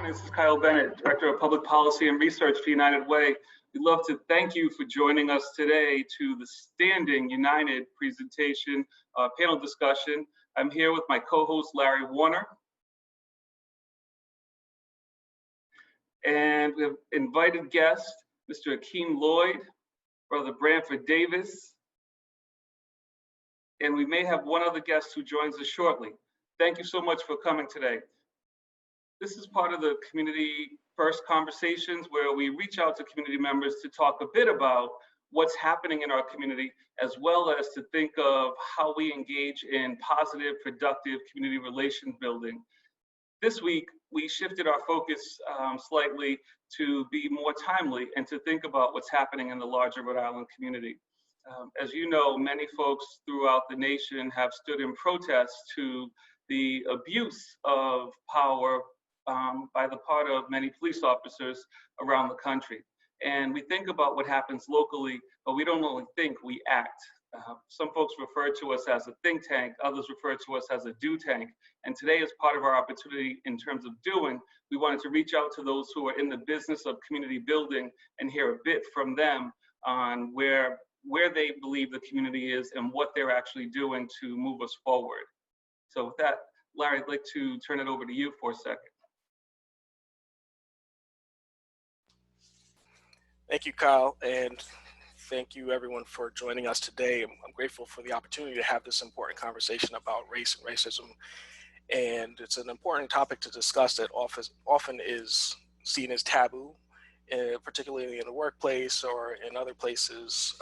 This is Kyle Bennett, Director of Public Policy and Research for United Way. We'd love to thank you for joining us today to the Standing United presentation panel discussion. I'm here with my co-host Larry Warner. And we have invited guest, Mr. Akeem Lloyd, Brother Branford Davis, and we may have one other guest who joins us shortly. Thank you so much for coming today. This is part of the Community First Conversations where we reach out to community members to talk a bit about what's happening in our community, as well as to think of how we engage in positive, productive community relation building. This week, we shifted our focus slightly to be more timely and to think about what's happening in the larger Rhode Island community. As you know, many folks throughout the nation have stood in protest to the abuse of power by the part of many police officers around the country. And we think about what happens locally, but we don't only think, we act. Some folks refer to us as a think tank, others refer to us as a do tank. And today, as part of our opportunity in terms of doing, we wanted to reach out to those who are in the business of community building and hear a bit from them on where they believe the community is and what they're actually doing to move us forward. So with that, Larry, I'd like to turn it over to you for a second. Thank you, Kyle, and thank you everyone for joining us today. I'm grateful for the opportunity to have this important conversation about race and racism. And it's an important topic to discuss that often is seen as taboo, particularly in the workplace or in other places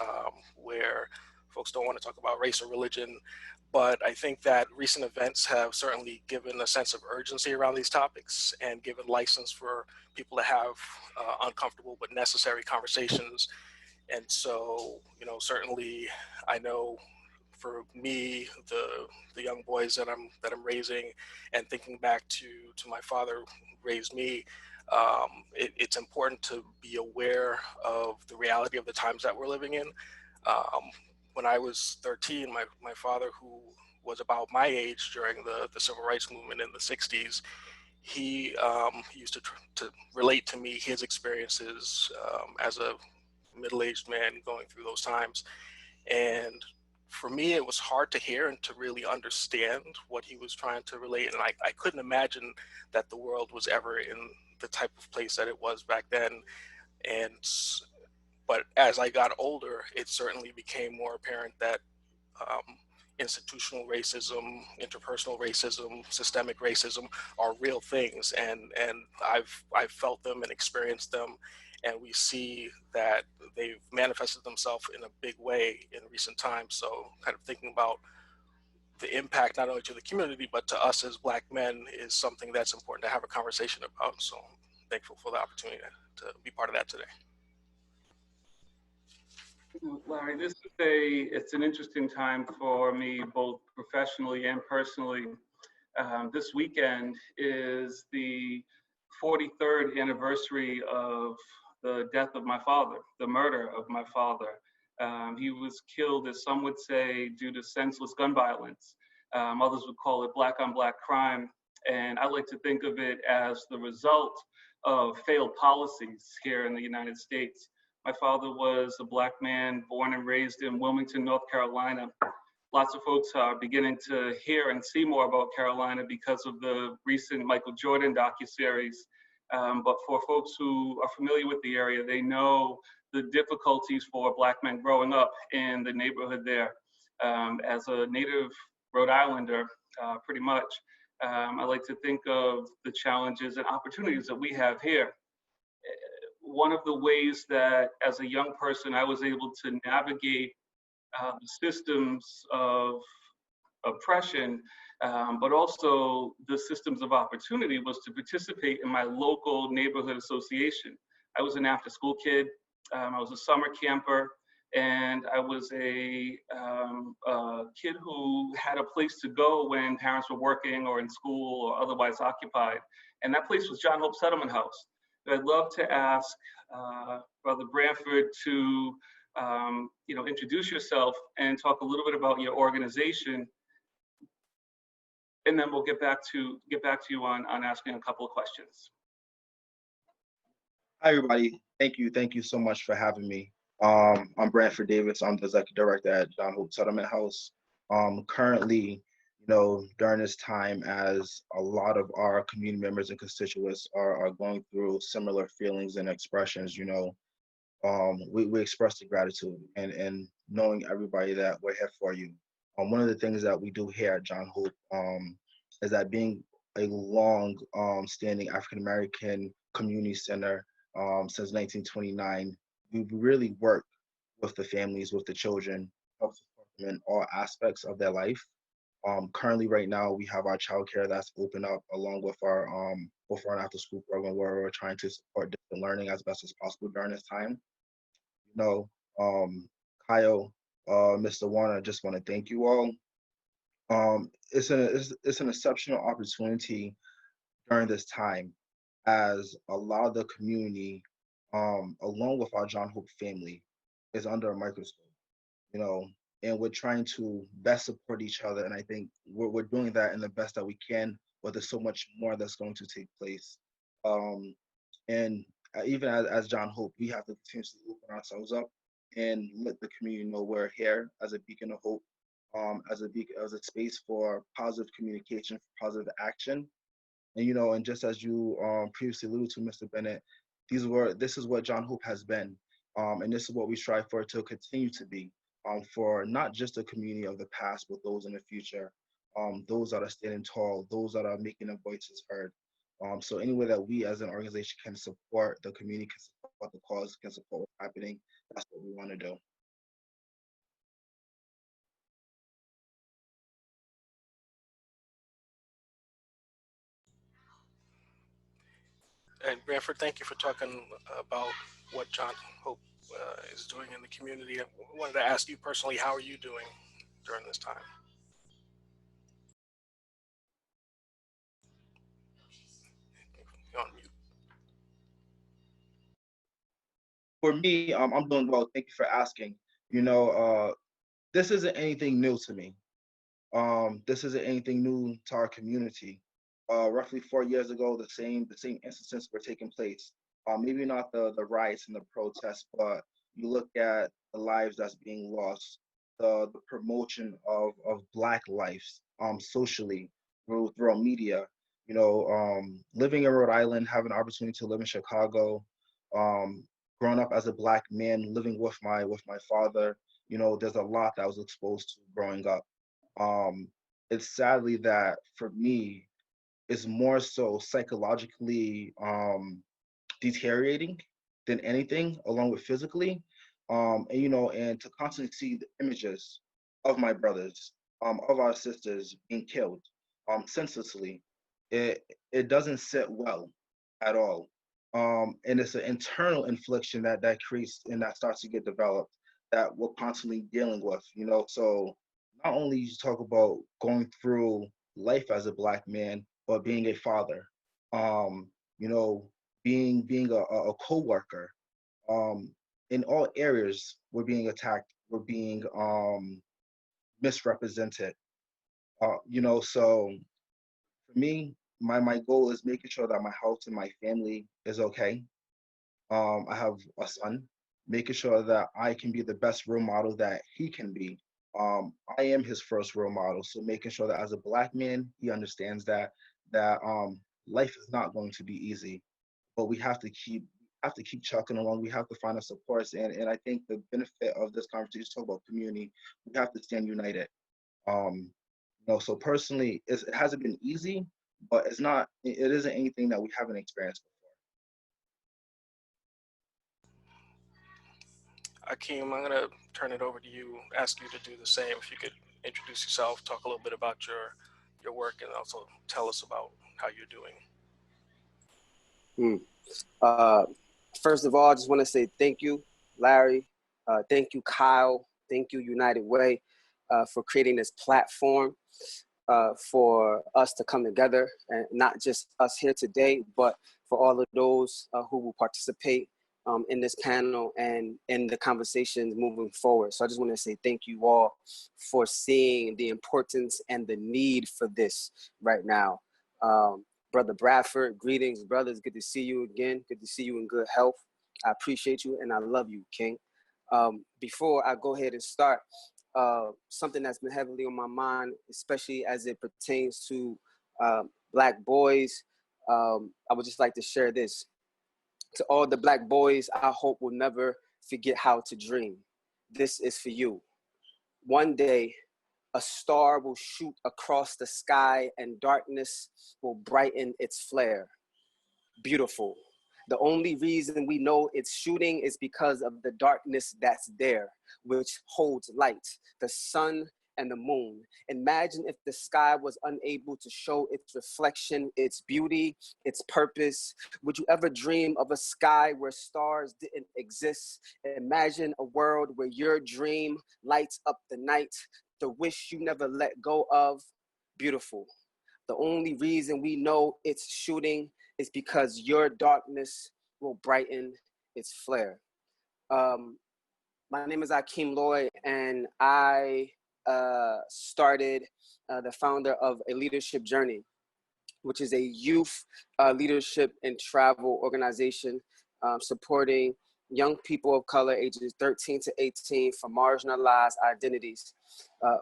where folks don't want to talk about race or religion. But I think that recent events have certainly given a sense of urgency around these topics and given license for people to have uncomfortable but necessary conversations. And so, certainly I know for me, the young boys that I'm raising, and thinking back to my father who raised me, it's important to be aware of the reality of the times that we're living in. When I was 13, my father, who was about my age during the civil rights movement in the 60s, he used to relate to me his experiences as a middle-aged man going through those times. And for me, it was hard to hear and to really understand what he was trying to relate. And I couldn't imagine that the world was ever in the type of place that it was back then. But as I got older, it certainly became more apparent that institutional racism, interpersonal racism, systemic racism are real things, and I've felt them and experienced them, and we see that they've manifested themselves in a big way in recent times. So kind of thinking about the impact not only to the community but to us as Black men is something that's important to have a conversation about. So I'm thankful for the opportunity to be part of that today. Larry, it's an interesting time for me, both professionally and personally. This weekend is the 43rd anniversary of the death of my father, the murder of my father. He was killed, as some would say, due to senseless gun violence. Others would call it black on black crime. And I like to think of it as the result of failed policies here in the United States. My father was a Black man born and raised in Wilmington, North Carolina. Lots of folks are beginning to hear and see more about Carolina because of the recent Michael Jordan docuseries. But for folks who are familiar with the area, they know the difficulties for Black men growing up in the neighborhood there. As a native Rhode Islander, pretty much, I like to think of the challenges and opportunities that we have here. One of the ways that as a young person I was able to navigate the systems of oppression, but also the systems of opportunity, was to participate in my local neighborhood association. I was an after-school kid, I was a summer camper, and I was a kid who had a place to go when parents were working or in school or otherwise occupied. And that place was John Hope Settlement House. I'd love to ask Brother Branford to introduce yourself and talk a little bit about your organization, and then we'll get back to you on asking a couple of questions. Hi, everybody. Thank you so much for having me. I'm Branford Davis. I'm the executive director at John Hope Settlement House. Currently, during this time, as a lot of our community members and constituents are going through similar feelings and expressions, we express the gratitude and knowing everybody that we're here for you. One of the things that we do here at John Hope is that being a long standing African American community center since 1929, we really work with the families, with the children, help support them in all aspects of their life. Currently, right now, we have our childcare that's open up along with our before and after school program where we're trying to support distant learning as best as possible during this time. You know, Kyle, Mr. Warner, I just want to thank you all. It's an exceptional opportunity during this time as a lot of the community, along with our John Hope family, is under a microscope, you know, and we're trying to best support each other. And I think we're doing that in the best that we can, but there's so much more that's going to take place. Um, and even as John Hope, we have to continuously open ourselves up and let the community know we're here as a beacon of hope, as a space for positive communication, for positive action. And and just as you previously alluded to, Mr. Bennett, this is what John Hope has been, and this is what we strive for to continue to be, for not just the community of the past, but those in the future, those that are standing tall, those that are making their voices heard. So any way that we as an organization can support the community, can support the cause, can support what's happening, that's what we want to do. And Branford, thank you for talking about what John Hope is doing in the community. I wanted to ask you personally, how are you doing during this time? You're on mute. For me, I'm doing well. Thank you for asking. You know, this isn't anything new to me. This isn't anything new to our community. Roughly 4 years ago, the same instances were taking place. Maybe not the riots and the protests, but you look at the lives that's being lost, the promotion of Black lives socially through media. Living in Rhode Island, having an opportunity to live in Chicago, um, growing up as a Black man, living with my father. There's a lot that I was exposed to growing up. um, it's sadly that for me, it's more so psychologically deteriorating than anything, along with physically. And to constantly see the images of my brothers, of our sisters being killed senselessly, it doesn't sit well at all. And it's an internal infliction that creates and that starts to get developed that we're constantly dealing with. So not only you talk about going through life as a Black man, but being a father, um, you know, being a co-worker, um, in all areas we're being attacked, we're being misrepresented. So for me, my goal is making sure that my house and my family is okay. I have a son, making sure that I can be the best role model that he can be. I am his first role model, so making sure that as a Black man, he understands that life is not going to be easy, but we have to keep chucking along. We have to find our supports, and I think the benefit of this conversation talk about community. We have to stand united. So personally, it hasn't been easy, but it's not. It isn't anything that we haven't experienced. Akeem, I'm going to turn it over to you, ask you to do the same. If you could introduce yourself, talk a little bit about your work, and also tell us about how you're doing. Uh, First of all, I just want to say thank you, Larry. Thank you, Kyle. Thank you, United Way, for creating this platform for us to come together, and not just us here today, but for all of those who will participate in this panel and in the conversations moving forward. So I just want to say thank you all for seeing the importance and the need for this right now. Brother Bradford. Greetings, brothers. Good to see you again. Good to see you in good health. I appreciate you and I love you, King. Before I go ahead and start, something that's been heavily on my mind, especially as it pertains to Black boys, I would just like to share this. To all the Black boys, I hope will never forget how to dream. This is for you. One day, a star will shoot across the sky and darkness will brighten its flare. Beautiful. The only reason we know it's shooting is because of the darkness that's there, which holds light, the sun and the moon. Imagine if the sky was unable to show its reflection, its beauty, its purpose. Would you ever dream of a sky where stars didn't exist? Imagine a world where your dream lights up the night, the wish you never let go of. Beautiful. The only reason we know it's shooting is because your darkness will brighten its flare. My name is Akeem Lloyd, and I started the founder of A Leadership Journey, which is a youth leadership and travel organization supporting young people of color ages 13 to 18 from marginalized identities,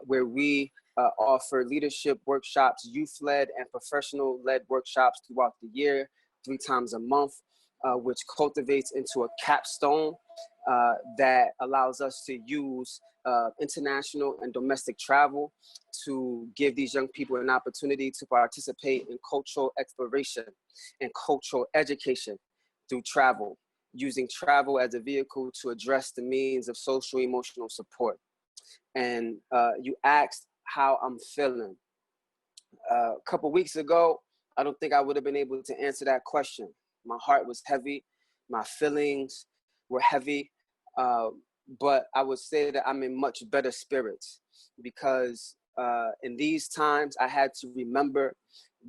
where we offer leadership workshops, youth-led and professional-led workshops throughout the year, 3 times a month, which cultivates into a capstone that allows us to use international and domestic travel to give these young people an opportunity to participate in cultural exploration and cultural education through travel, using travel as a vehicle to address the means of social emotional support. And you asked how I'm feeling. A couple weeks ago, I don't think I would have been able to answer that question. My heart was heavy, my feelings were heavy, but I would say that I'm in much better spirits because in these times I had to remember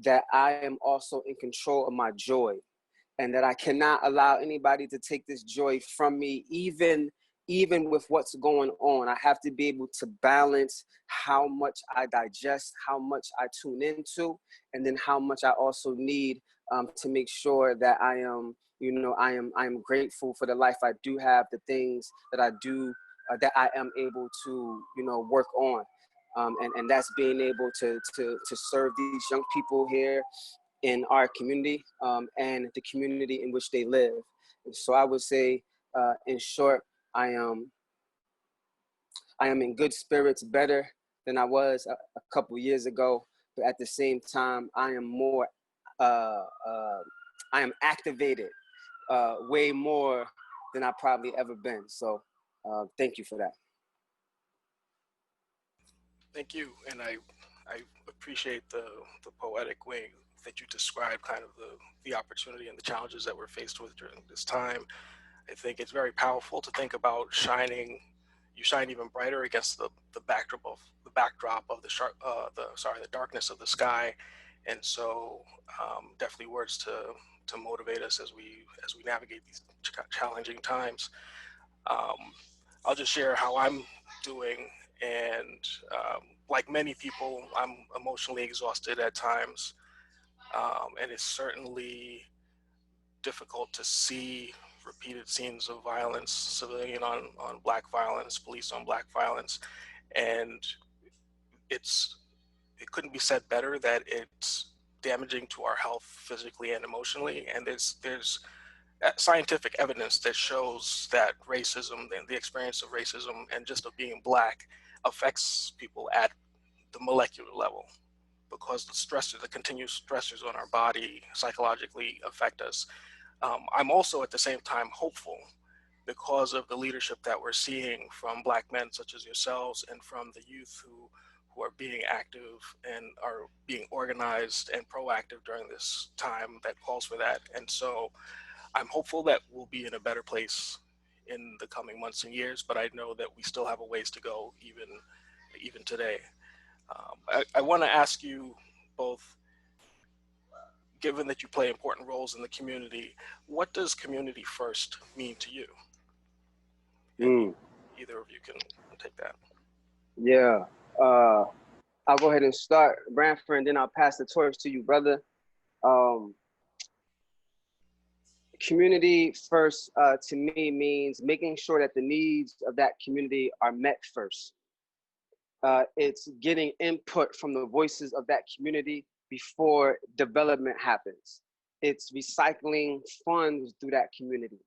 that I am also in control of my joy and that I cannot allow anybody to take this joy from me, even with what's going on. I have to be able to balance how much I digest, how much I tune into, and then how much I also need to make sure that I am, I am grateful for the life I do have, the things that I do, that I am able to, work on. And that's being able to serve these young people here in our community and the community in which they live. And so I would say, in short, I am in good spirits, better than I was a couple years ago. But at the same time, I am more, I am activated way more than I probably ever been. So thank you for that. Thank you, and I appreciate the poetic way that you describe kind of the opportunity and the challenges that we're faced with during this time. I think it's very powerful to think about you shine even brighter against the backdrop of the darkness of the sky, and so definitely words to motivate us as we navigate these challenging times. I'll just share how I'm doing, and like many people, I'm emotionally exhausted at times, and it's certainly difficult to see repeated scenes of violence, civilian on Black violence, police on Black violence, and it couldn't be said better that it's damaging to our health physically and emotionally. And there's scientific evidence that shows that racism and the experience of racism and just of being Black affects people at the molecular level, because the continuous stressors on our body psychologically affect us. I'm also at the same time hopeful because of the leadership that we're seeing from Black men such as yourselves and from the youth who are being active and are being organized and proactive during this time that calls for that. And so I'm hopeful that we'll be in a better place in the coming months and years, but I know that we still have a ways to go even today. I want to ask you both, given that you play important roles in the community, what does community first mean to you? Either of you can take that. Yeah, I'll go ahead and start, Branford, and then I'll pass the torch to you, brother. Um, Community first to me means making sure that the needs of that community are met first. It's getting input from the voices of that community before development happens. It's recycling funds through that community,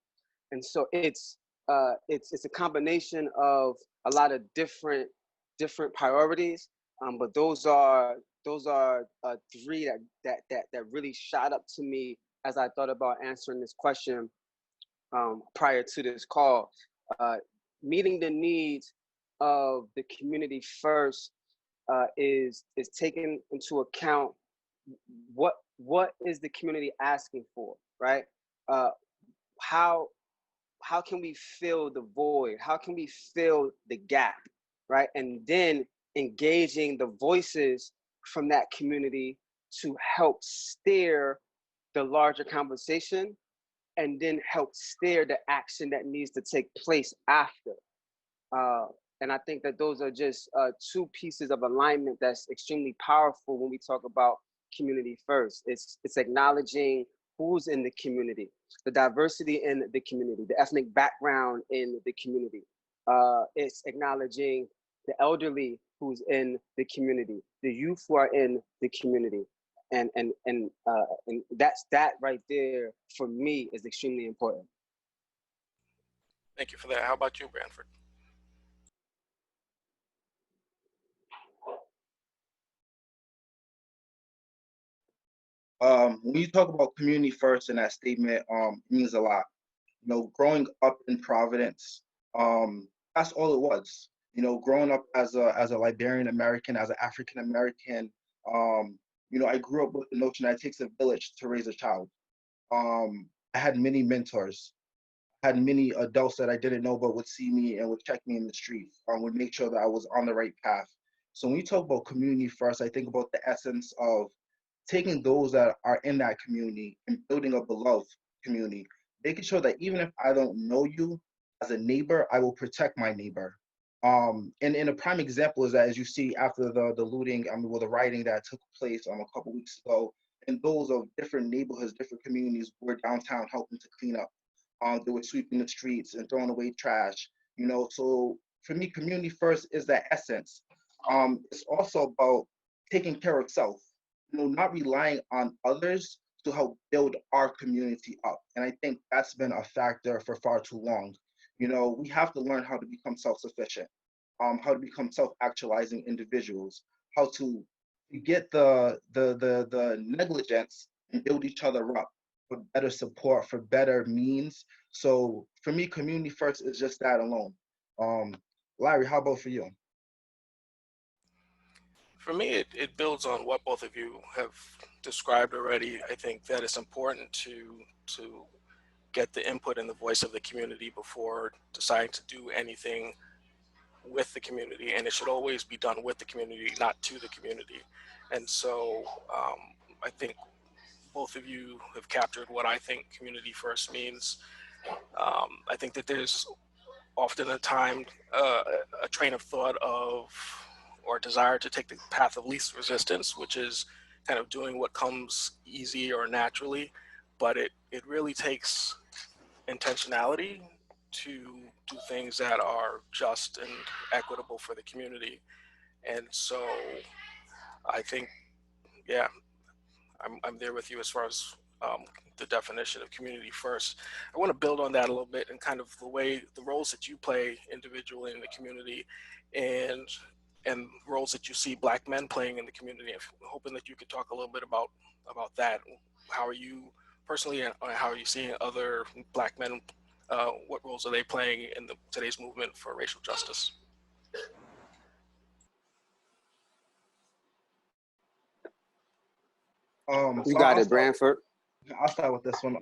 and so it's a combination of a lot of different priorities. But those are three that really shot up to me as I thought about answering this question prior to this call. Uh, Meeting the needs of the community first is taking into account what is the community asking for, right? Uh, how how can we fill the void? How can we fill the gap, right? And then engaging the voices from that community to help steer the larger conversation and then help steer the action that needs to take place after. Uh, and I think that those are just two pieces of alignment that's extremely powerful when we talk about community first. It's acknowledging who's in the community, the diversity in the community, the ethnic background in the community. It's acknowledging the elderly who's in the community, the youth who are in the community, and that right there for me is extremely important. Thank you for that. How about you, Branford? When you talk about community first in that statement, it means a lot. You know, growing up in Providence, that's all it was. You know, growing up as a Liberian American, as an African American, you know, I grew up with the notion that it takes a village to raise a child. I had many mentors, had many adults that I didn't know but would see me and would check me in the street, would make sure that I was on the right path. So when you talk about community first, I think about the essence of taking those that are in that community and building a beloved community, making sure that even if I don't know you as a neighbor, I will protect my neighbor. And a prime example is that as you see after the looting, well, the rioting that took place a couple weeks ago, and those of different neighborhoods, different communities were downtown helping to clean up. They were sweeping the streets and throwing away trash. You know, so for me, community first is that essence. It's also about taking care of self, you know, not relying on others to help build our community up. And I think that's been a factor for far too long. You know, we have to learn how to become self-sufficient, how to become self-actualizing individuals, how to get the negligence and build each other up for better support, for better means. So for me, community first is just that alone. Um, Larry, how about for you? For me, it builds on what both of you have described already. I think that it's important to get the input and the voice of the community before deciding to do anything with the community, and it should always be done with the community, not to the community. And so I think both of you have captured what I think community first means. I think that there's often a train of thought of or desire to take the path of least resistance, which is kind of doing what comes easy or naturally, but it really takes intentionality to do things that are just and equitable for the community. And so I think, yeah, I'm there with you as far as the definition of community first. I want to build on that a little bit and kind of the roles that you play individually in the community, and roles that you see Black men playing in the community. I'm hoping that you could talk a little bit about that. How are you personally, and how are you seeing other Black men? What roles are they playing in today's movement for racial justice? You So got it, Branford. I'll start with this one.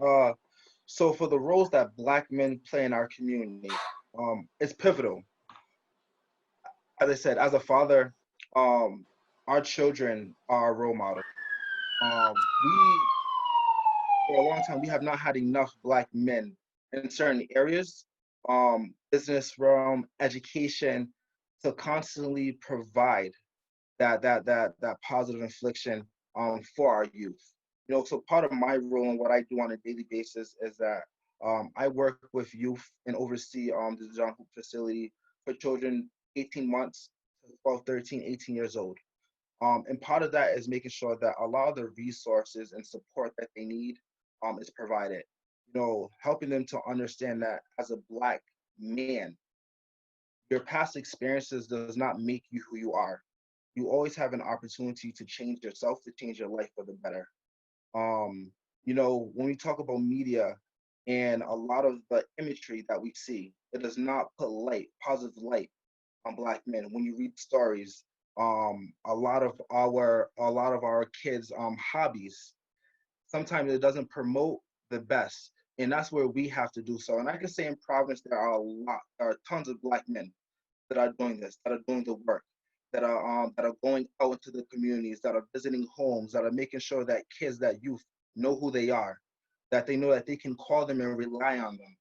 So for the roles that Black men play in our community, it's pivotal. As I said, as a father, our children are our role model. We, for a long time, we have not had enough Black men in certain areas, business realm, education, to constantly provide that positive infliction for our youth. So part of my role and what I do on a daily basis is that I work with youth and oversee the John Hoop facility for children 18 months to 12, 13, 18 years old. And part of that is making sure that a lot of the resources and support that they need is provided. Helping them to understand that as a Black man, your past experiences does not make you who you are. You always have an opportunity to change yourself, to change your life for the better. When we talk about media and a lot of the imagery that we see, it does not put positive light on Black men. When you read stories, a lot of our kids' hobbies, sometimes it doesn't promote the best, and that's where we have to do so. And I can say in Providence, there are tons of Black men that are doing this, that are doing the work, that are going out into the communities, that are visiting homes, that are making sure that kids, that youth know who they are, that they know that they can call them and rely on them.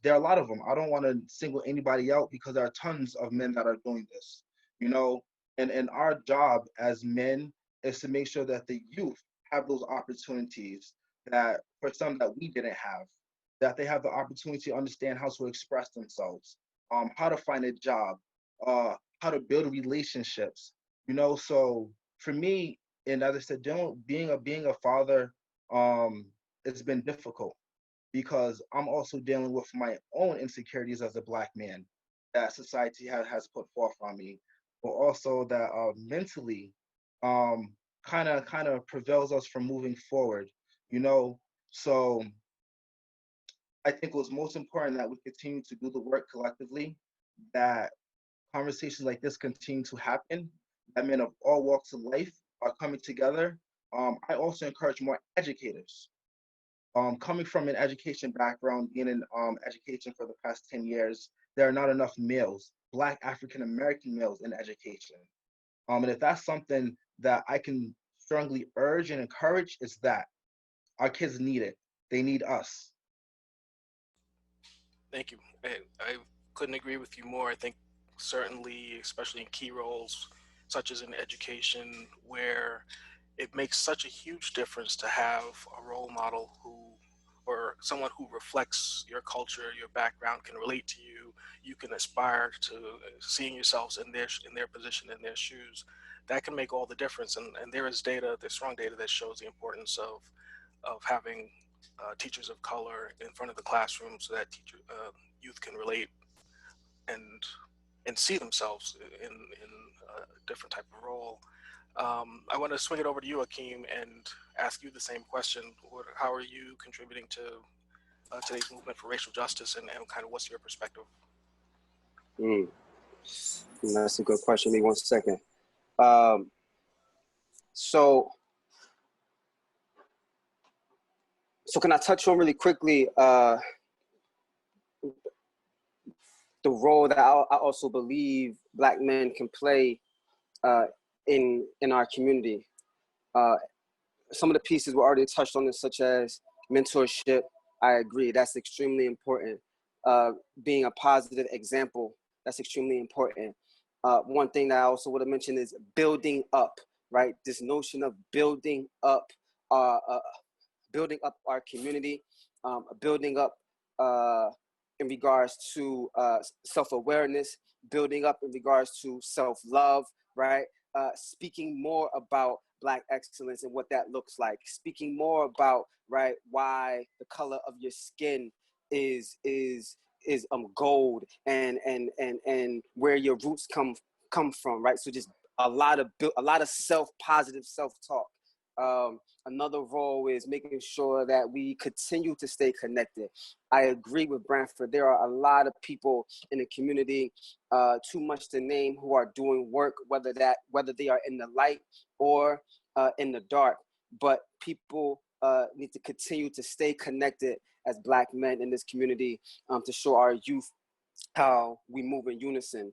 There are a lot of them. I don't want to single anybody out because there are tons of men that are doing this, and our job as men is to make sure that the youth have those opportunities that for some that we didn't have, that they have the opportunity to understand how to express themselves, how to find a job, how to build relationships, So for me, and as I said, being a father, it's been difficult because I'm also dealing with my own insecurities as a Black man that society has put forth on me, but also that mentally, kind of prevails us from moving forward, So I think it was most important that we continue to do the work collectively, that conversations like this continue to happen, that men of all walks of life are coming together. I also encourage more educators. Coming from an education background, being in education for the past 10 years, there are not enough males, Black African American males in education. And if that's something that I can strongly urge and encourage, it's that our kids need it. They need us. Thank you. I couldn't agree with you more. I think certainly, especially in key roles, such as in education, where it makes such a huge difference to have a role model or someone who reflects your culture, your background, can relate to you. You can aspire to seeing yourselves in their position, in their shoes. That can make all the difference. And there's strong data that shows the importance of having teachers of color in front of the classroom, so that youth can relate and see themselves in a different type of role. I want to swing it over to you, Akeem, and ask you the same question. How are you contributing to today's movement for racial justice, and kind of what's your perspective? That's a good question. Give me 1 second. So can I touch on really quickly the role that I also believe Black men can play in our community? Some of the pieces were already touched on, this, such as mentorship. I agree, that's extremely important. Being a positive example, that's extremely important. One thing that I also would have mentioned is building up, right? This notion of building up our community, building up in regards to self-awareness, building up in regards to self-love, right? Speaking more about Black excellence and what that looks like, speaking more about, right, why the color of your skin is gold, and where your roots come from, right? So just a lot of positive self-talk. Another role is making sure that we continue to stay connected. I agree with Branford. There are a lot of people in the community, too much to name, who are doing work, whether they are in the light or in the dark. But people need to continue to stay connected as Black men in this community, to show our youth how we move in unison.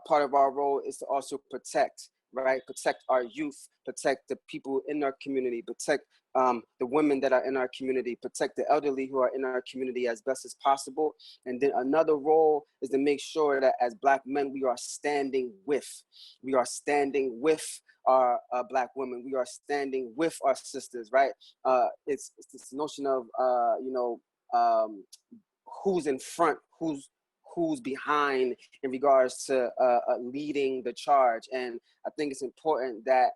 Part of our role is to also protect, right? Protect our youth, protect the people in our community, protect the women that are in our community, protect the elderly who are in our community as best as possible. And then another role is to make sure that as Black men, we are standing with our Black women. We are standing with our sisters, right? It's this notion of, who's in front, who's behind in regards to leading the charge. And I think it's important that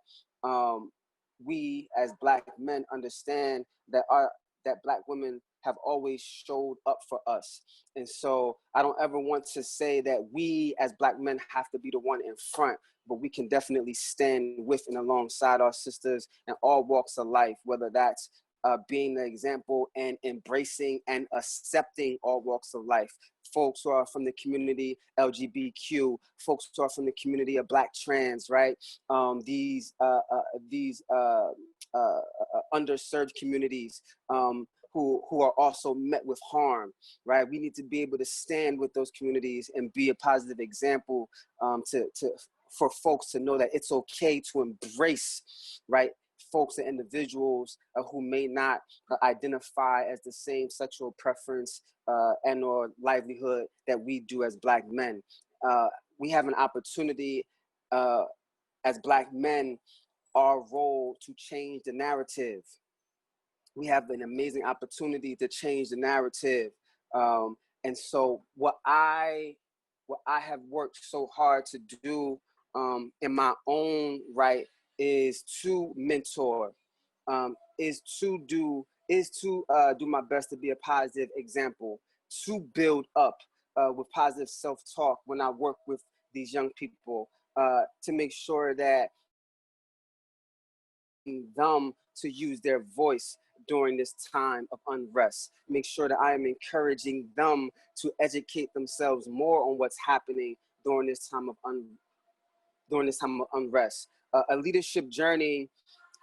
we as Black men understand that Black women have always showed up for us. And so I don't ever want to say that we as Black men have to be the one in front, but we can definitely stand with and alongside our sisters in all walks of life, whether that's being the example and embracing and accepting all walks of life. Folks who are from the community LGBTQ, folks who are from the community of Black trans, right? These underserved communities who are also met with harm, right? We need to be able to stand with those communities and be a positive example for folks to know that it's okay to embrace, right? Folks and individuals who may not identify as the same sexual preference and or livelihood that we do as Black men. We have an opportunity as Black men, our role to change the narrative. We have an amazing opportunity to change the narrative. And so what I have worked so hard to do in my own right is to mentor, is to do my best to be a positive example, to build up with positive self-talk when I work with these young people, to make sure that them to use their voice during this time of unrest. Make sure that I am encouraging them to educate themselves more on what's happening during this time of unrest. A leadership journey.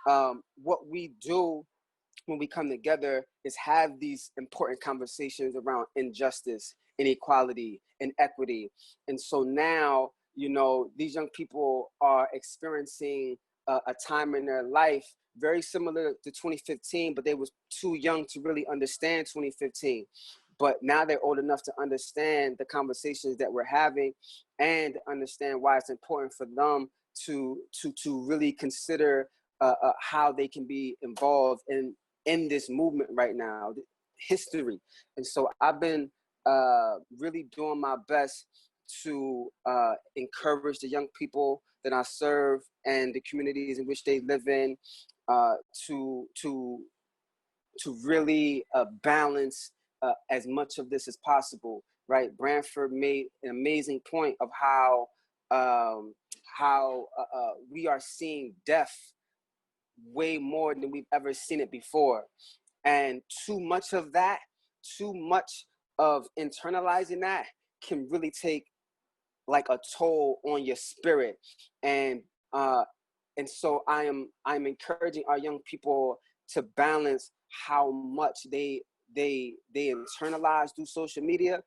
What we do when we come together is have these important conversations around injustice, inequality, and equity. And so now, these young people are experiencing a time in their life very similar to 2015, but they was too young to really understand 2015. But now they're old enough to understand the conversations that we're having and understand why it's important for them to really consider how they can be involved in this movement right now, history. And so I've been really doing my best to encourage the young people that I serve and the communities in which they live in to really balance as much of this as possible, right? Branford made an amazing point of how we are seeing death way more than we've ever seen it before. And too much of internalizing that can really take like a toll on your spirit. And so I'm encouraging our young people to balance how much they internalize through social media,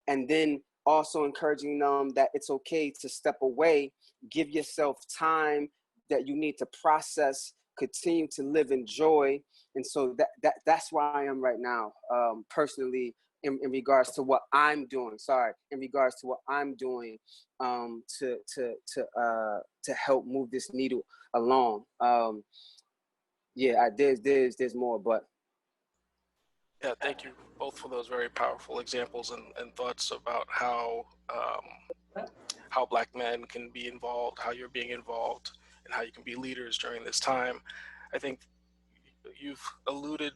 and then also encouraging them that it's okay to step away, give yourself time that you need to process, continue to live in joy. And so that's where I am right now, personally, in regards to what I'm doing. To help move this needle along. There's more, but yeah, thank you both for those very powerful examples and thoughts about how Black men can be involved, how you're being involved, and how you can be leaders during this time. I think you've alluded,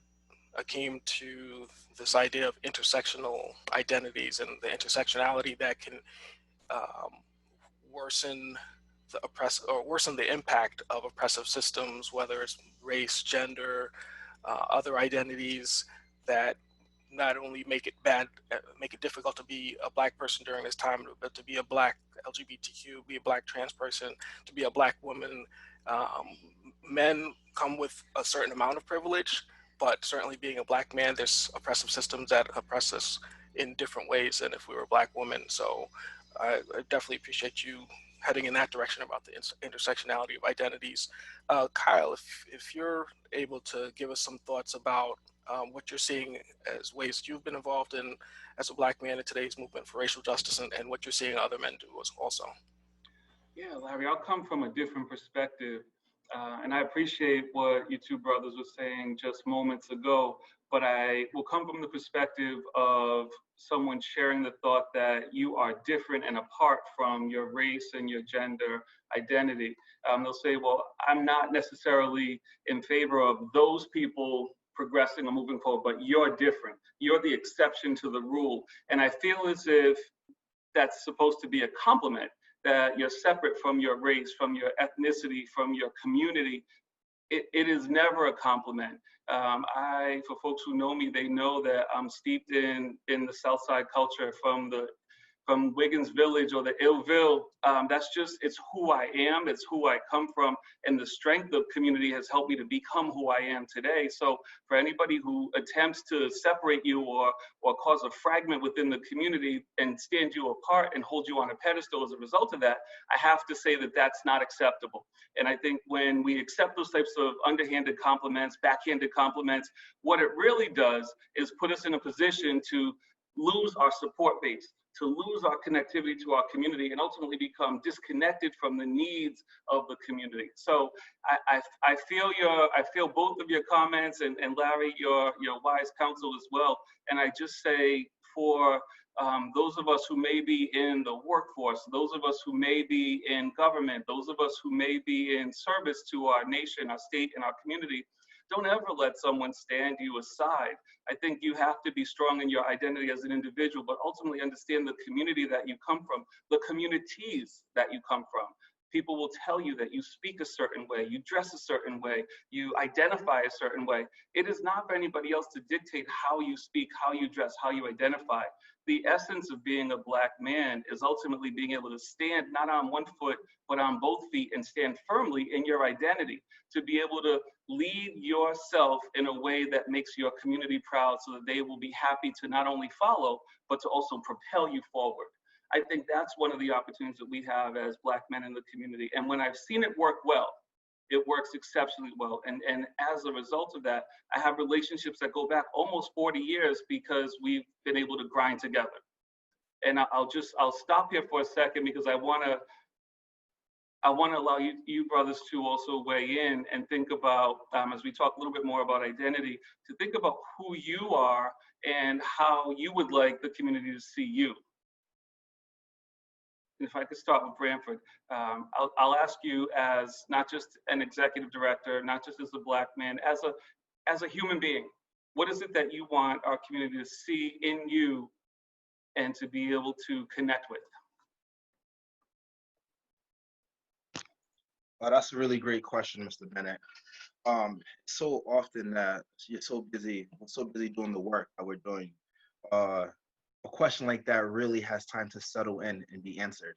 Akeem, to this idea of intersectional identities and the intersectionality that can worsen the impact of oppressive systems, whether it's race, gender, other identities that not only make it difficult to be a Black person during this time, but to be a Black LGBTQ, be a Black trans person, to be a Black woman. Men come with a certain amount of privilege, but certainly being a Black man, there's oppressive systems that oppress us in different ways than if we were a Black woman. So I definitely appreciate you heading in that direction about the intersectionality of identities. Kyle, if you're able to give us some thoughts about what you're seeing as ways you've been involved in as a Black man in today's movement for racial justice, and what you're seeing other men do also. Yeah, Larry, I'll come from a different perspective. And I appreciate what you two brothers were saying just moments ago, but I will come from the perspective of someone sharing the thought that you are different and apart from your race and your gender identity. They'll say, well, I'm not necessarily in favor of those people progressing or moving forward, but you're different. You're the exception to the rule. And I feel as if that's supposed to be a compliment, that you're separate from your race, from your ethnicity, from your community. It is never a compliment. For folks who know me, they know that I'm steeped in the South Side culture from Wiggins Village or the Illville. It's who I am, it's who I come from, and the strength of community has helped me to become who I am today. So for anybody who attempts to separate you or cause a fragment within the community and stand you apart and hold you on a pedestal as a result of that, I have to say that that's not acceptable. And I think when we accept those types of underhanded compliments, backhanded compliments, what it really does is put us in a position to lose our support base, to lose our connectivity to our community, and ultimately become disconnected from the needs of the community. So I feel both of your comments, and Larry, your wise counsel as well. And I just say, for those of us who may be in the workforce, those of us who may be in government, those of us who may be in service to our nation, our state, and our community, don't ever let someone stand you aside. I think you have to be strong in your identity as an individual, but ultimately understand the community that you come from, the communities that you come from. People will tell you that you speak a certain way, you dress a certain way, you identify a certain way. It is not for anybody else to dictate how you speak, how you dress, how you identify. The essence of being a Black man is ultimately being able to stand not on one foot, but on both feet, and stand firmly in your identity, to be able to lead yourself in a way that makes your community proud, so that they will be happy to not only follow, but to also propel you forward. I think that's one of the opportunities that we have as Black men in the community. And when I've seen it work well, it works exceptionally well. And as a result of that, I have relationships that go back almost 40 years because we've been able to grind together. And I'll stop here for a second, because I want to allow you brothers to also weigh in and think about, as we talk a little bit more about identity, to think about who you are and how you would like the community to see you. If I could start with Branford, I'll ask you, as not just an executive director, not just as a Black man, as a human being, what is it that you want our community to see in you and to be able to connect with? That's a really great question, Mr. Bennett. So often that we're so busy doing the work that we're doing. A question like that really has time to settle in and be answered.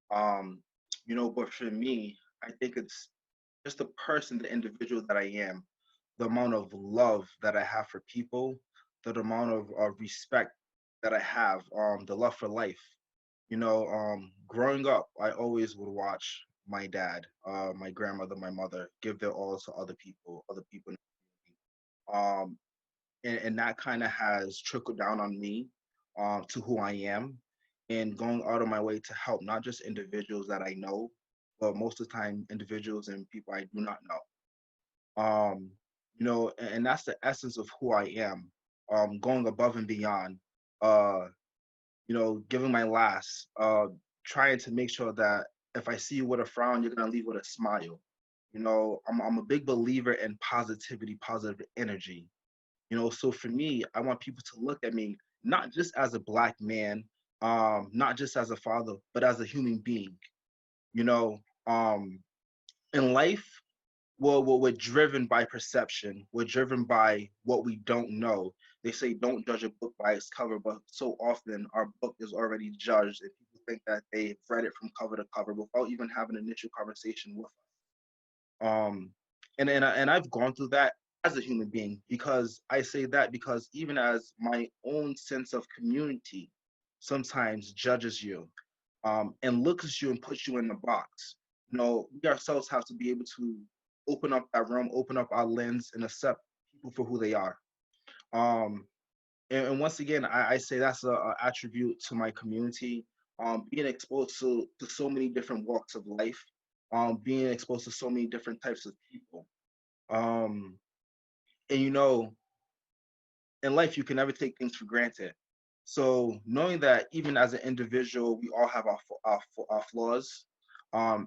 But for me, I think it's just the person, the individual that I am, the amount of love that I have for people, the amount of respect that I have, the love for life. Growing up, I always would watch my dad, my grandmother, my mother give their all to other people in the community. And that kind of has trickled down on me, to who I am, and going out of my way to help not just individuals that I know, but most of the time individuals and people I do not know. And that's the essence of who I am. Going above and beyond, giving my last, trying to make sure that if I see you with a frown, you're gonna leave with a smile. I'm a big believer in positivity, positive energy. So for me, I want people to look at me not just as a Black man, not just as a father, but as a human being. In life, we're driven by perception. We're driven by what we don't know. They say don't judge a book by its cover, but so often our book is already judged, and people think that they've read it from cover to cover without even having an initial conversation with us. And I've gone through that as a human being, because I say that because even as my own sense of community sometimes judges you, and looks at you and puts you in the box. You know, we ourselves have to be able to open up that realm, open up our lens, and accept people for who they are. Um, and once again, I say that's a attribute to my community. Being exposed to so many different walks of life, being exposed to so many different types of people. Um, and you know, in life, you can never take things for granted. So knowing that even as an individual, we all have our flaws.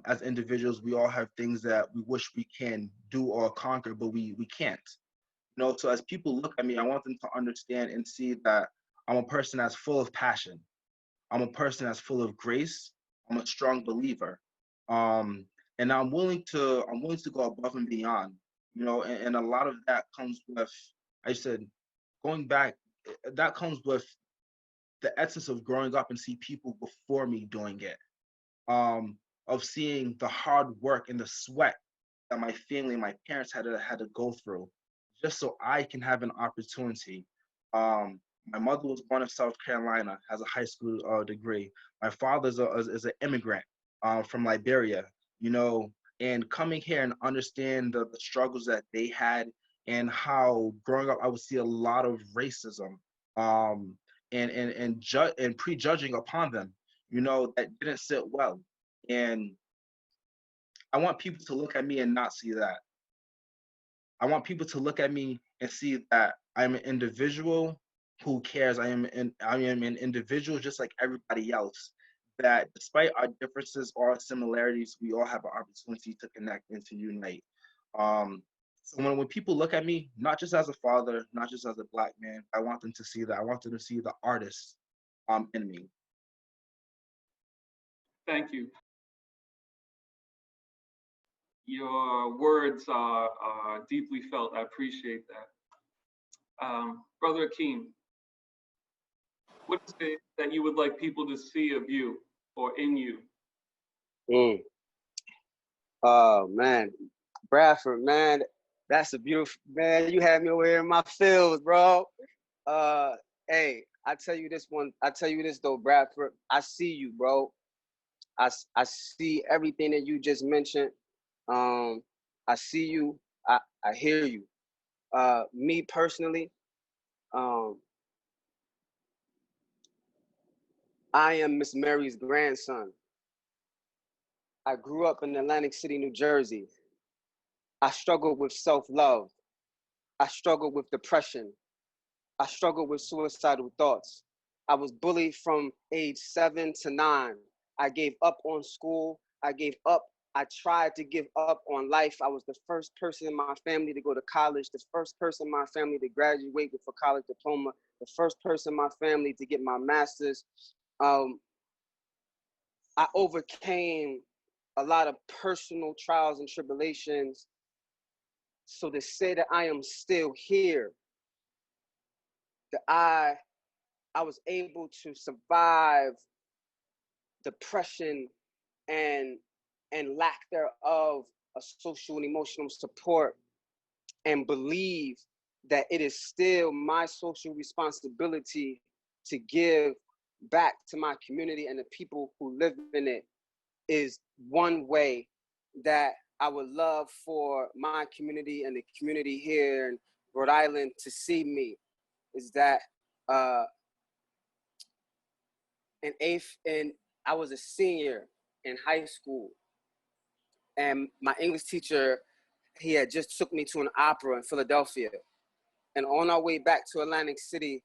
As individuals, we all have things that we wish we can do or conquer, but we can't. You know, so as people look at me, I want them to understand and see that I'm a person that's full of passion. I'm a person that's full of grace. I'm a strong believer. Um, and I'm willing to go above and beyond, you know, and a lot of that comes with, I said, going back, that comes with the essence of growing up and see people before me doing it, of seeing the hard work and the sweat that my family, my parents had to go through, just so I can have an opportunity. My mother was born in South Carolina, has a high school degree. My father is an immigrant from Liberia, you know, and coming here and understand the struggles that they had and how growing up I would see a lot of racism, um, and prejudging upon them, you know, that didn't sit well. And I want people to look at me and not see that. I want people to look at me and see that I'm an individual who cares. I am an individual just like everybody else. That despite our differences or our similarities, we all have an opportunity to connect and to unite. Um, so when people look at me, not just as a father, not just as a Black man, I want them to see that. I want them to see the artist in me. Thank you. Your words are deeply felt. I appreciate that. Brother Akeem, what is it that you would like people to see of you or in you? Oh man, Bradford, man, that's a beautiful man. You had me over here in my fields, bro. Uh, hey, I tell you this though, Bradford. I see you, bro. I see everything that you just mentioned. I see you. I hear you. Me personally, um, I am Miss Mary's grandson. I grew up in Atlantic City, New Jersey. I struggled with self-love. I struggled with depression. I struggled with suicidal thoughts. I was bullied from age 7 to 9. I gave up on school. I gave up. I tried to give up on life. I was the first person in my family to go to college, the first person in my family to graduate with a college diploma, the first person in my family to get my master's. I overcame a lot of personal trials and tribulations. So to say that I am still here, that I was able to survive depression and lack thereof of social and emotional support, and believe that it is still my social responsibility to give back to my community and the people who live in it, is one way that I would love for my community and the community here in Rhode Island to see me, is that and I was a senior in high school, and my English teacher, he had just took me to an opera in Philadelphia. And on our way back to Atlantic City,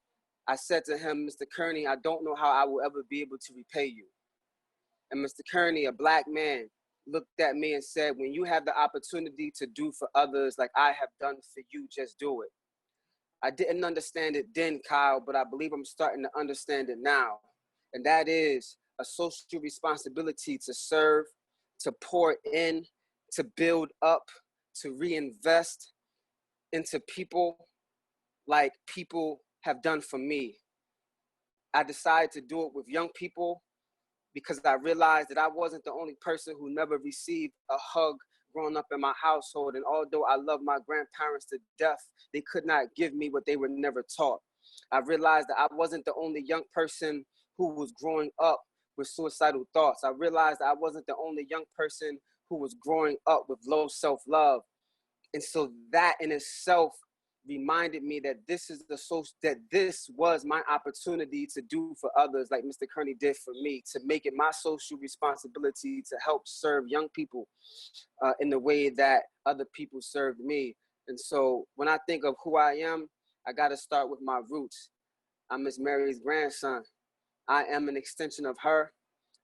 I said to him, Mr. Kearney, I don't know how I will ever be able to repay you. And Mr. Kearney, a Black man, looked at me and said, when you have the opportunity to do for others like I have done for you, just do it. I didn't understand it then, Kyle, but I believe I'm starting to understand it now. And that is a social responsibility to serve, to pour in, to build up, to reinvest into people like people have done for me. I decided to do it with young people because I realized that I wasn't the only person who never received a hug growing up in my household. And although I love my grandparents to death, they could not give me what they were never taught. I realized that I wasn't the only young person who was growing up with suicidal thoughts. I realized I wasn't the only young person who was growing up with low self-love. And so that in itself reminded me that this was my opportunity to do for others, like Mr. Kearney did for me, to make it my social responsibility to help serve young people in the way that other people served me. And so when I think of who I am, I got to start with my roots. I'm Miss Mary's grandson. I am an extension of her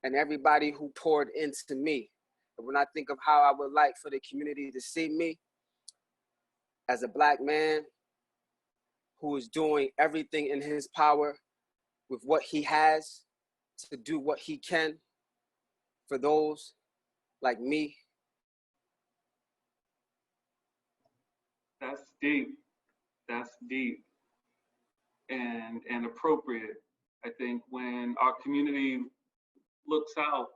and everybody who poured into me. And when I think of how I would like for the community to see me as a Black man who is doing everything in his power with what he has to do what he can for those like me. That's deep. That's deep and appropriate. I think when our community looks out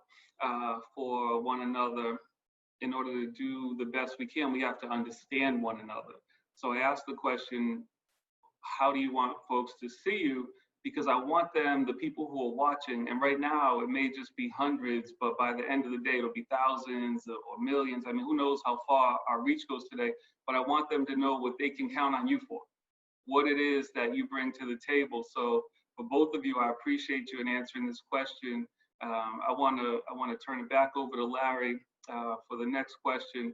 for one another, in order to do the best we can, we have to understand one another. So I asked the question, how do you want folks to see you? Because I want them, the people who are watching, and right now it may just be hundreds, but by the end of the day, it'll be thousands or millions. I mean, who knows how far our reach goes today, but I want them to know what they can count on you for, what it is that you bring to the table. So for both of you, I appreciate you in answering this question. I want to turn it back over to Larry for the next question,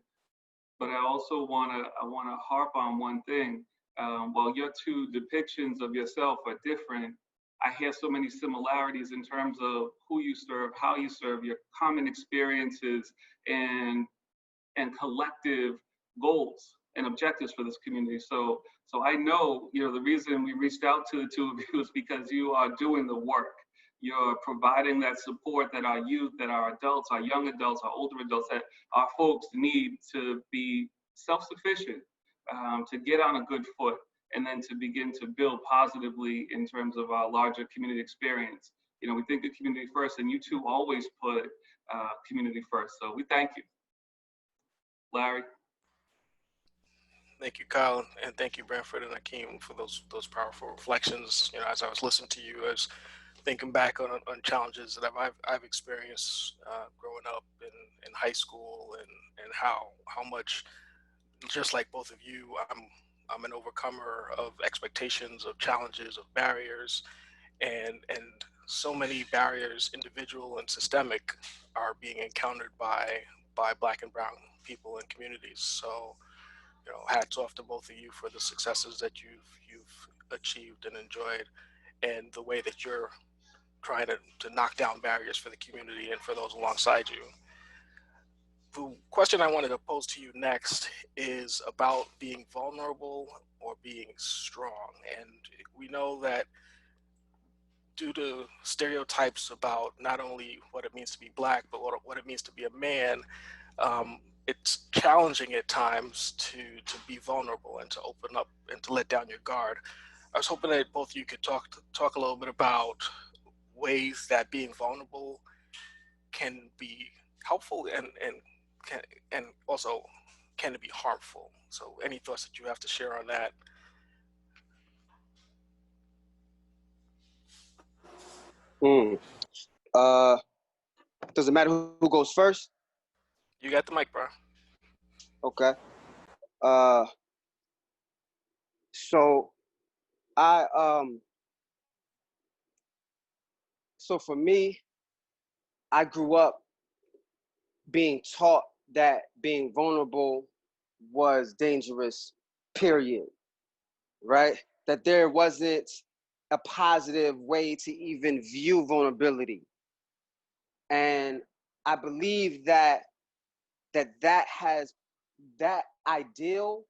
but I also want to harp on one thing. While your two depictions of yourself are different, I hear so many similarities in terms of who you serve, how you serve, your common experiences, and collective goals and objectives for this community. So I know, the reason we reached out to the two of you is because you are doing the work. You're providing that support that our youth, that our adults, our young adults, our older adults, that our folks need to be self-sufficient, to get on a good foot, and then to begin to build positively in terms of our larger community experience. We think of community first, and you two always put community first. So we thank you. Larry. Thank you, Kyle, and thank you, Branford and Akeem, for those powerful reflections. As I was listening to you, I was thinking back on challenges that I've experienced growing up in high school, and how much, just like both of you, I'm an overcomer of expectations, of challenges, of barriers, and so many barriers, individual and systemic, are being encountered by Black and brown people and communities. So, hats off to both of you for the successes that you've achieved and enjoyed, and the way that you're trying to knock down barriers for the community and for those alongside you. The question I wanted to pose to you next is about being vulnerable or being strong. And we know that due to stereotypes about not only what it means to be Black, but what it means to be a man, it's challenging at times to be vulnerable and to open up and to let down your guard. I was hoping that both of you could talk a little bit about ways that being vulnerable can be helpful and also can it be harmful. So any thoughts that you have to share on that? Does it matter who goes first? You got the mic, bro. Okay. So so for me, I grew up being taught that being vulnerable was dangerous, period, right? That there wasn't a positive way to even view vulnerability. And I believe that ideal,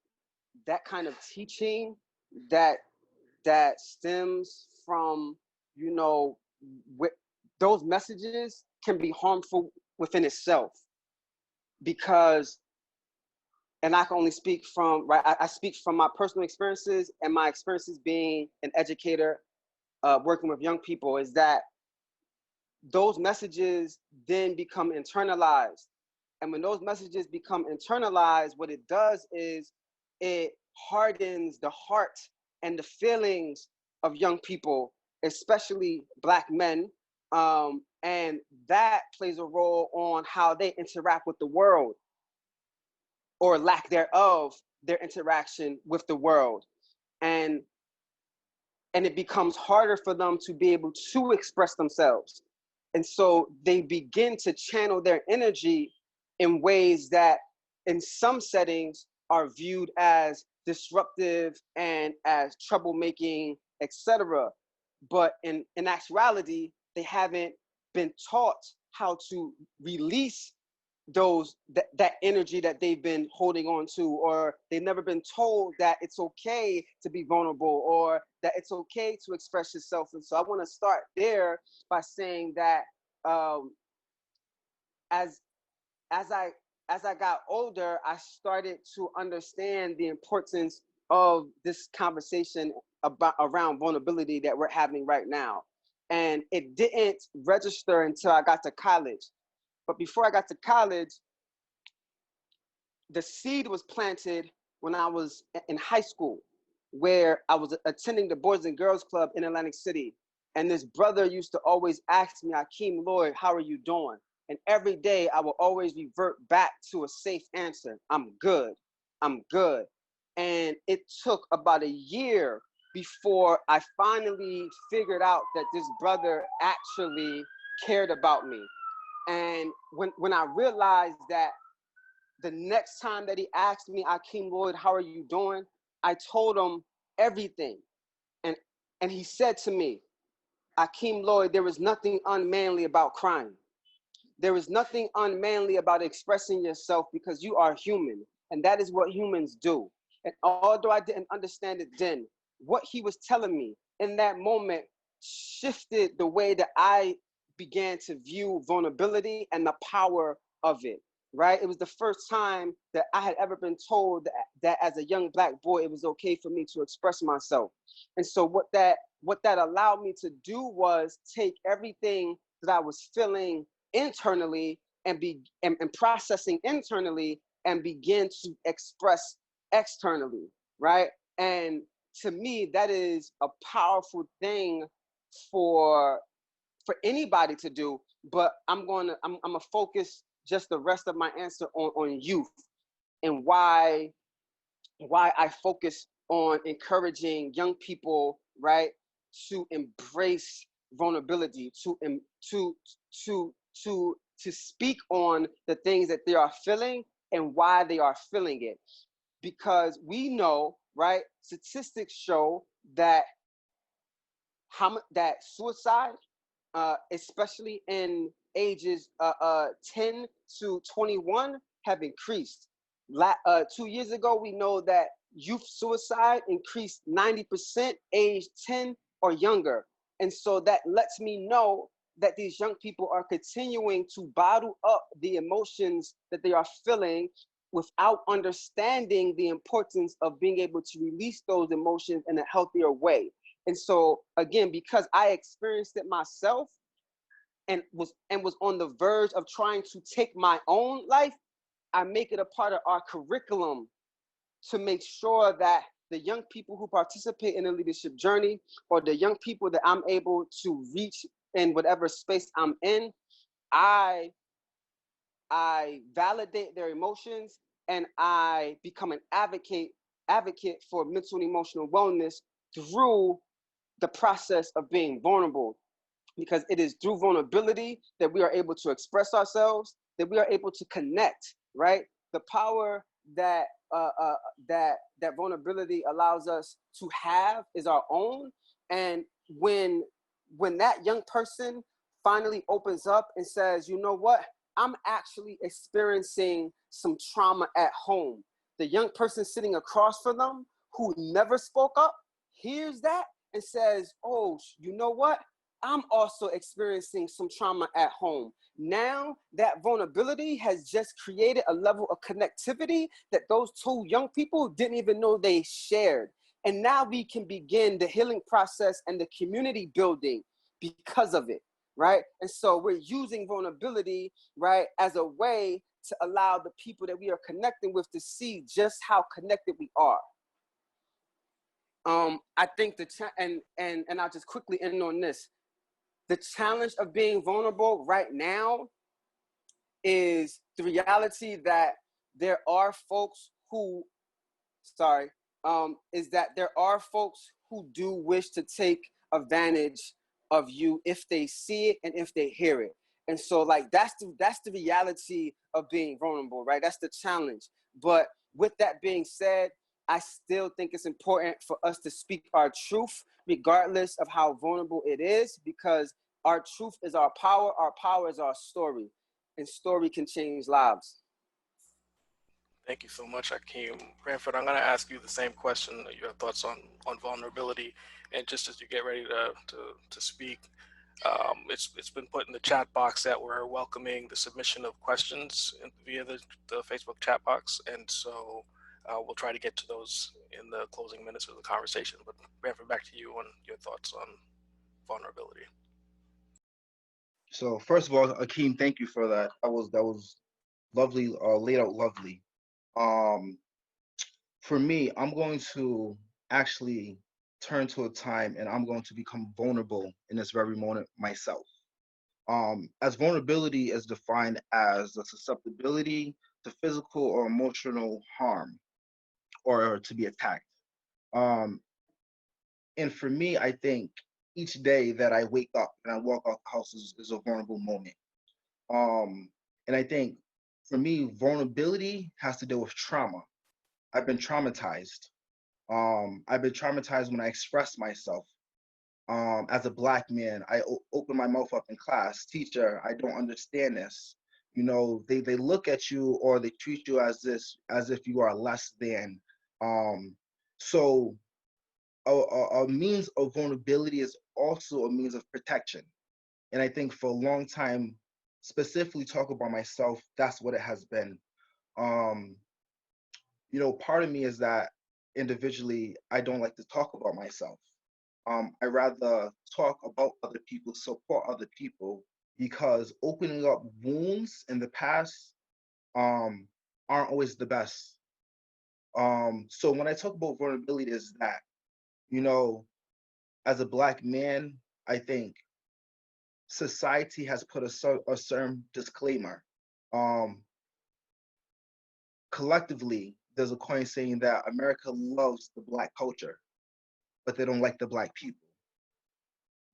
that kind of teaching that stems from, those messages can be harmful within itself, because, and I can only speak from, right, I speak from my personal experiences and my experiences being an educator, working with young people, is that those messages then become internalized. And when those messages become internalized, what it does is it hardens the heart and the feelings of young people, especially Black men, And that plays a role on how they interact with the world, or lack thereof, their interaction with the world. And it becomes harder for them to be able to express themselves. And so they begin to channel their energy in ways that in some settings are viewed as disruptive and as troublemaking, etc. But in actuality, they haven't been taught how to release that energy that they've been holding on to, or they've never been told that it's okay to be vulnerable, or that it's okay to express yourself. And so I want to start there by saying that as I got older, I started to understand the importance of this conversation around vulnerability that we're having right now. And it didn't register until I got to college. But before I got to college, the seed was planted when I was in high school, where I was attending the Boys and Girls Club in Atlantic City. And this brother used to always ask me, Akeem Lloyd, how are you doing? And every day I will always revert back to a safe answer. I'm good. I'm good. And it took about a year before I finally figured out that this brother actually cared about me. And when I realized that the next time that he asked me, Akeem Lloyd, how are you doing? I told him everything. And he said to me, Akeem Lloyd, there is nothing unmanly about crying. There is nothing unmanly about expressing yourself, because you are human. And that is what humans do. And although I didn't understand it then, what he was telling me in that moment shifted the way that I began to view vulnerability and the power of it. Right? It was the first time that I had ever been told that as a young Black boy, it was okay for me to express myself. And so what that allowed me to do was take everything that I was feeling internally and processing internally, and begin to express externally, right? And to me, that is a powerful thing for anybody to do. But I'm gonna focus just the rest of my answer on youth, and why I focus on encouraging young people, right, to embrace vulnerability, to speak on the things that they are feeling and why they are feeling it. Because we know, right, statistics show that that suicide, especially in ages 10 to 21, have increased. 2 years ago, we know that youth suicide increased 90% age 10 or younger. And so that lets me know that these young people are continuing to bottle up the emotions that they are feeling without understanding the importance of being able to release those emotions in a healthier way. And so again, because I experienced it myself and was on the verge of trying to take my own life, I make it a part of our curriculum to make sure that the young people who participate in the leadership journey, or the young people that I'm able to reach in whatever space I'm in, I validate their emotions, and I become an advocate for mental and emotional wellness through the process of being vulnerable. Because it is through vulnerability that we are able to express ourselves, that we are able to connect, right? The power that that vulnerability allows us to have is our own. And when that young person finally opens up and says, you know what, I'm actually experiencing some trauma at home, the young person sitting across from them who never spoke up hears that and says, oh, you know what, I'm also experiencing some trauma at home. Now that vulnerability has just created a level of connectivity that those two young people didn't even know they shared. And now we can begin the healing process and the community building because of it, right? And so we're using vulnerability, right, as a way to allow the people that we are connecting with to see just how connected we are. I think and I'll just quickly end on this. The challenge of being vulnerable right now is the reality that there are folks who, is that there are folks who do wish to take advantage of you if they see it and if they hear it. And so like that's the reality of being vulnerable, right? That's the challenge. But with that being said, I still think it's important for us to speak our truth, regardless of how vulnerable it is, because our truth is our power is our story, and story can change lives. Thank you so much, Akeem. Branford, I'm going to ask you the same question, your thoughts on vulnerability. And just as you get ready to speak, it's been put in the chat box that we're welcoming the submission of questions via the Facebook chat box. And so we'll try to get to those in the closing minutes of the conversation. But Branford, back to you on your thoughts on vulnerability. So first of all, Akeem, thank you for that. That was lovely, laid out lovely. For me, I'm going to actually turn to a time and I'm going to become vulnerable in this very moment myself. As vulnerability is defined as the susceptibility to physical or emotional harm or to be attacked. And for me, I think each day that I wake up and I walk out the house is a vulnerable moment. And I think for me, vulnerability has to do with trauma. I've been traumatized. I've been traumatized when I express myself. As a Black man, I open my mouth up in class. Teacher, I don't understand this. You know, they look at you or they treat you as if you are less than. So a means of vulnerability is also a means of protection. And I think for a long time, specifically talk about myself, that's what it has been. You know, part of me is that individually, I don't like to talk about myself. I rather talk about other people, support other people, because opening up wounds in the past aren't always the best. So when I talk about vulnerability, is that, you know, as a Black man, I think society has put a certain disclaimer. Collectively, there's a coin saying that America loves the Black culture, but they don't like the Black people.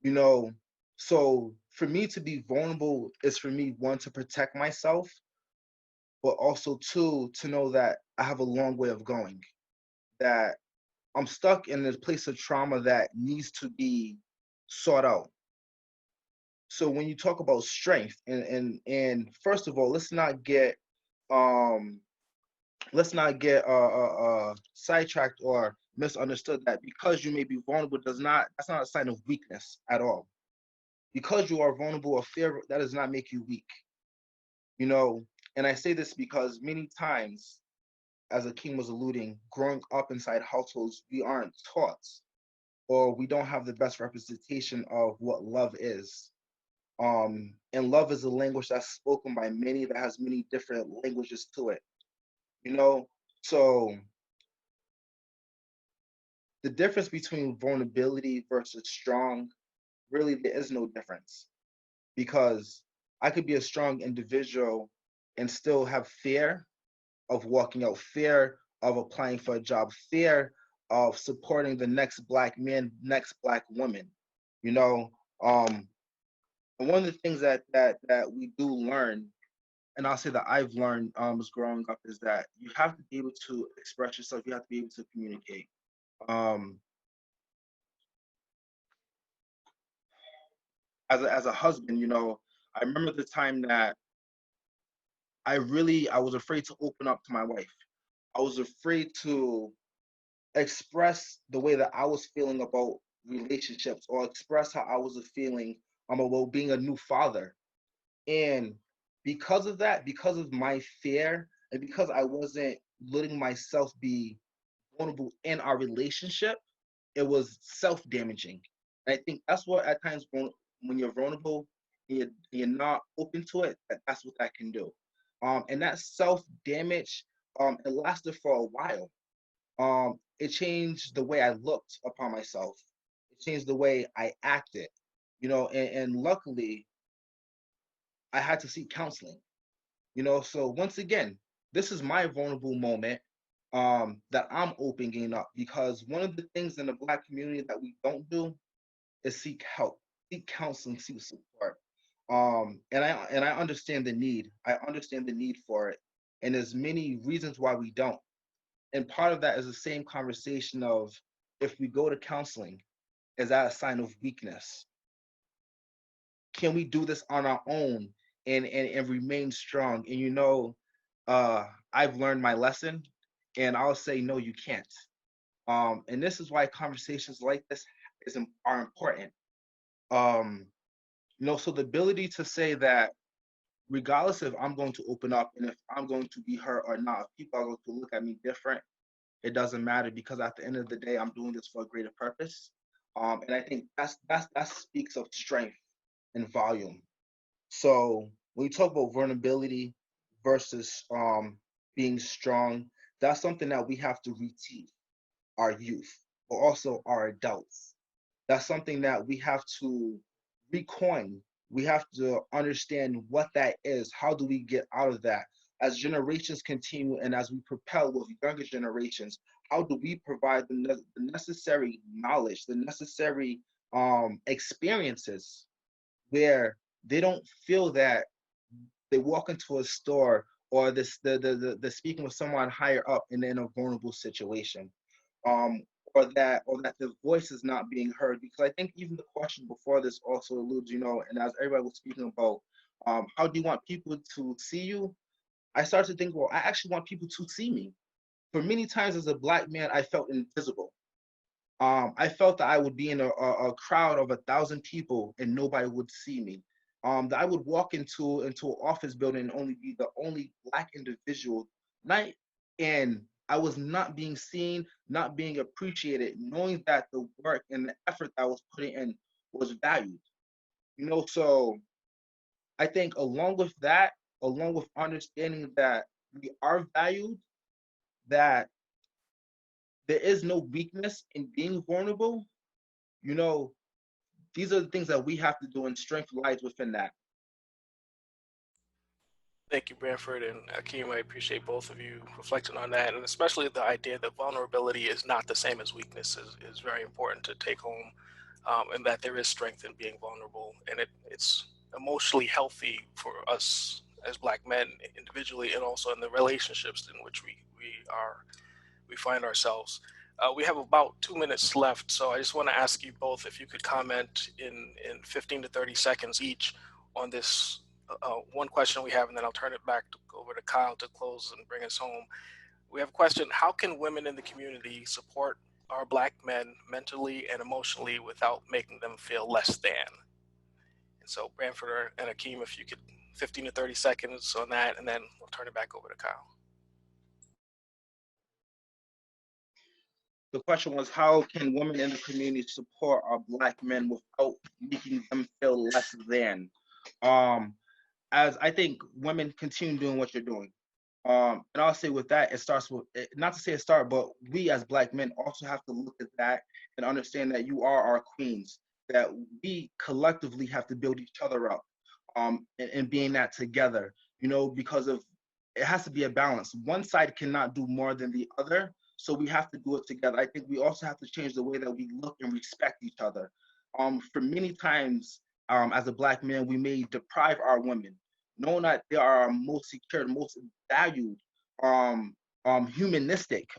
You know, so for me to be vulnerable is for me, one, to protect myself, but also two, to know that I have a long way of going, that I'm stuck in a place of trauma that needs to be sought out. So when you talk about strength, and first of all, let's not get sidetracked or misunderstood that because you may be vulnerable that's not a sign of weakness at all. Because you are vulnerable or fear, that does not make you weak. You know, and I say this because many times, as Akeem was alluding, growing up inside households, we aren't taught or we don't have the best representation of what love is. And love is a language that's spoken by many that has many different languages to it. You know, so the difference between vulnerability versus strong, really there is no difference, because I could be a strong individual and still have fear of walking out, fear of applying for a job, fear of supporting the next Black man, next Black woman. You know, and one of the things that we do learn, and I'll say that I've learned as growing up, is that you have to be able to express yourself. You have to be able to communicate. As a husband, you know, I remember the time that I was afraid to open up to my wife. I was afraid to express the way that I was feeling about relationships or express how I was feeling about being a new father. And because of that, because of my fear, and because I wasn't letting myself be vulnerable in our relationship, it was self-damaging. And I think that's what at times when you're vulnerable, you're not open to it, that's what that can do. And that self-damage, it lasted for a while. It changed the way I looked upon myself. It changed the way I acted. and luckily I had to seek counseling. So once again, this is my vulnerable moment that I'm opening up, because one of the things in the Black community that we don't do is seek help, seek counseling, seek support. And I understand the need. I understand the need for it. And there's many reasons why we don't. And part of that is the same conversation of, if we go to counseling, is that a sign of weakness? Can we do this on our own and remain strong? And I've learned my lesson, and I'll say no, you can't. And this is why conversations like this are important. Um, so the ability to say that, regardless if I'm going to open up and if I'm going to be hurt or not, if people are going to look at me different, it doesn't matter, because at the end of the day, I'm doing this for a greater purpose. And I think that speaks of strength and volume. So when we talk about vulnerability versus being strong, that's something that we have to reteach our youth, but also our adults. That's something that we have to recoin. We have to understand what that is. How do we get out of that? As generations continue and as we propel with younger generations, how do we provide the necessary knowledge, the necessary experiences, where they don't feel that they walk into a store, or the speaking with someone higher up and in a vulnerable situation, um, or that the voice is not being heard. Because I think even the question before this also alludes, and as everybody was speaking about, how do you want people to see you? I started to think, well, I actually want people to see me. For many times as a Black man, I felt invisible. I felt that I would be in a crowd of 1,000 people and nobody would see me. That I would walk into an office building and only be the only Black individual, night, and I was not being seen, not being appreciated, knowing that the work and the effort that I was putting in was valued. So I think along with that, along with understanding that we are valued, that there is no weakness in being vulnerable, you know, these are the things that we have to do, and strength lies within that. Thank you, Branford and Akeem. I appreciate both of you reflecting on that, and especially the idea that vulnerability is not the same as weakness is very important to take home, and that there is strength in being vulnerable, and it's emotionally healthy for us as Black men individually, and also in the relationships in which we find ourselves. We have about 2 minutes left, so I just want to ask you both if you could comment in 15 to 30 seconds each on this one question we have, and then I'll turn it back over to Kyle to close and bring us home. We have a question: how can women in the community support our Black men mentally and emotionally without making them feel less than? And so Branford and Akeem, if you could 15 to 30 seconds on that, and then I'll turn it back over to Kyle. The question was, how can women in the community support our Black men without making them feel less than? As I think women continue doing what you're doing. And I'll say with that, it starts with, not to say it start, but we as Black men also have to look at that and understand that you are our queens, that we collectively have to build each other up, and being that together, because of, it has to be a balance. One side cannot do more than the other, so we have to do it together. I think we also have to change the way that we look and respect each other. For many times, as a Black man, we may deprive our women, knowing that they are our most secure, most valued, humanistic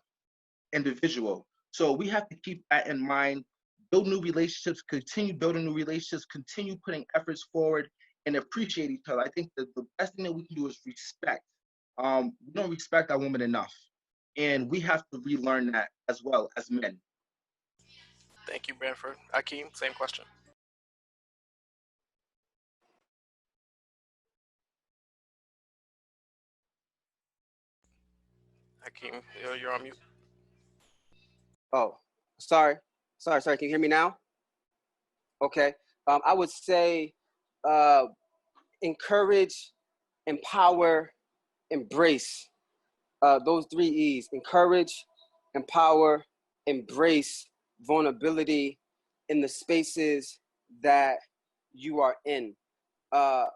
individual. So we have to keep that in mind, build new relationships, continue building new relationships, continue putting efforts forward, and appreciate each other. I think that the best thing that we can do is respect. We don't respect our women enough, and we have to relearn that as well as men. Thank you, Branford. Akeem, same question. Akeem, you're on mute. Oh, sorry. Can you hear me now? Okay. I would say encourage, empower, embrace. Those 3 E's: encourage, empower, embrace vulnerability in the spaces that you are in,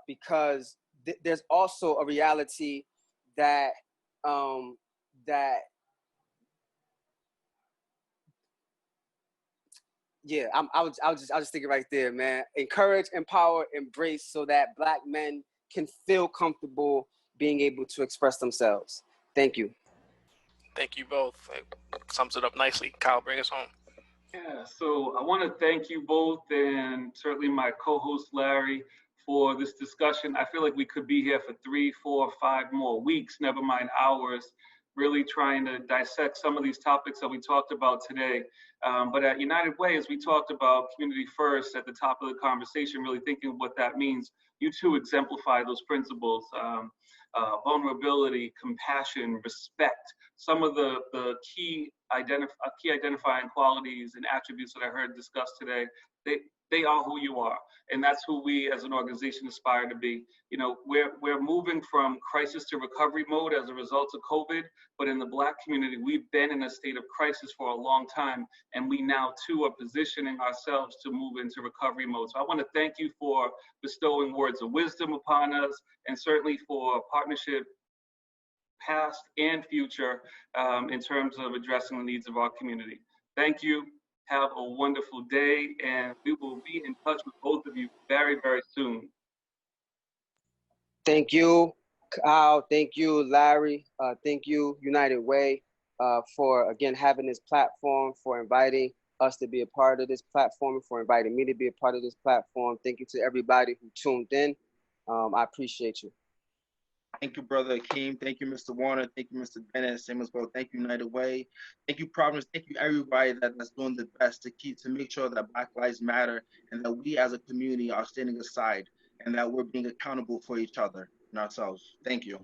because there's also a reality that that yeah, I'll just stick it right there, man. Encourage, empower, embrace, so that Black men can feel comfortable being able to express themselves. Thank you. Thank you both. It sums it up nicely. Kyle, bring us home. Yeah, so I want to thank you both and certainly my co-host Larry for this discussion. I feel like we could be here for 3, 4, 5 more weeks, never mind hours, really trying to dissect some of these topics that we talked about today. But at United Way, as we talked about community first at the top of the conversation, really thinking of what that means, you two exemplify those principles. Vulnerability, compassion, respect, some of the key identifying qualities and attributes that I heard discussed today, they are who you are, and that's who we as an organization aspire to be. You know, we're moving from crisis to recovery mode as a result of COVID, but in the Black community, we've been in a state of crisis for a long time, and we now too are positioning ourselves to move into recovery mode. So I want to thank you for bestowing words of wisdom upon us, and certainly for partnership past and future in terms of addressing the needs of our community. Thank you. Have a wonderful day, and we will be in touch with both of you very, very soon. Thank you, Kyle. Thank you, Larry. Thank you, United Way, for again having this platform, for inviting us to be a part of this platform, for inviting me to be a part of this platform. Thank you to everybody who tuned in. I appreciate you. Thank you, Brother Akeem. Thank you, Mr. Warner. Thank you, Mr. Bennett. Same as well. Thank you, United Way. Thank you, Providence. Thank you, everybody that's doing the best to make sure that Black Lives Matter and that we as a community are standing aside and that we're being accountable for each other and ourselves. Thank you.